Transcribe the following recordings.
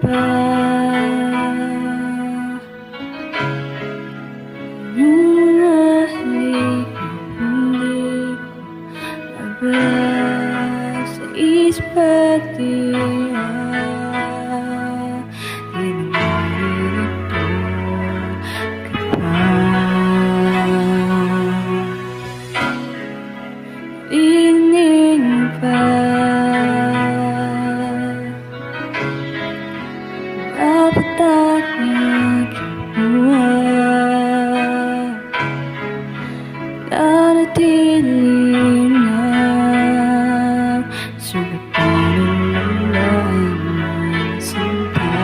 ba? Yung halik hindi abra sa isip pati ining pa dapat at nagkibuha nanatili na sugatan ng lalay sinta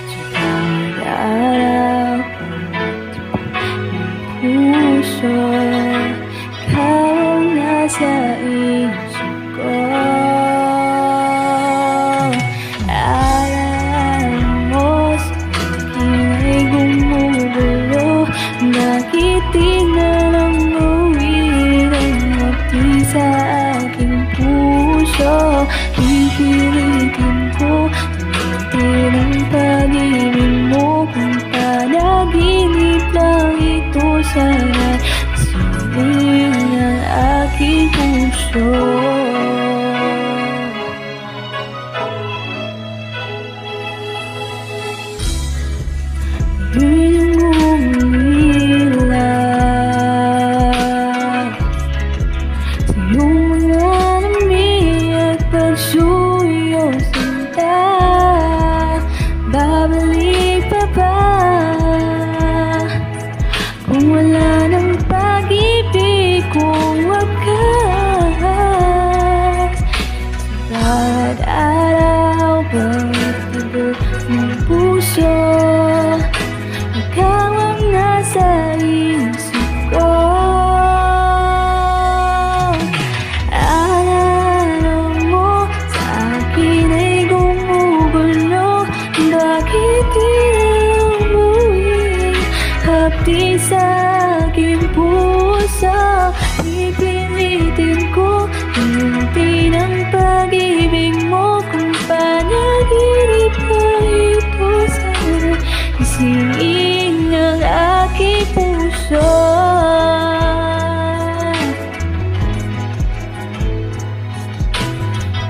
sa pag-aaraw ng puso. Ikaw ang nasa isip ko. Alam mo sa akin ay gumugulo. Bakit di na lang gawin ang hapdi sa aking puso? Pipilitin ko tumitin ang pag-ibig mo. Kung panaginip lang ito sana siling ang aking puso. Yun yung umila sa iyong mga nami at pagsuyo sinta. Babalik pa ba kung wala ng pag-ibig kong wakas? Sa bawat araw, bawat tibok ng puso, ikaw ang nasa isip ko. Alam mo sa akin ay gumugulo. Bakit di na umuwi hapdi sa aking puso? Pipilitin ko tumitin ang pag-ibig mo. Kung panaginip na ito sana isingin ang aking puso.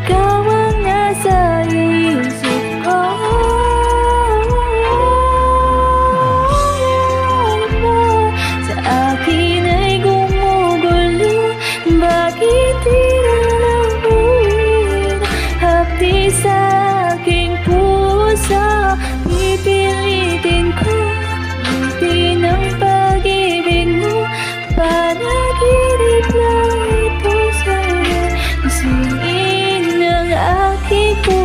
Ikaw ang nasa isip ko. Sa akin ay gumugulo. Bakit di na lang buwin hapdi sa aking puso? Pipilitin ko tumitin ang pag-ibig mo. Panaginip lang ito sana isingin ang aking puso.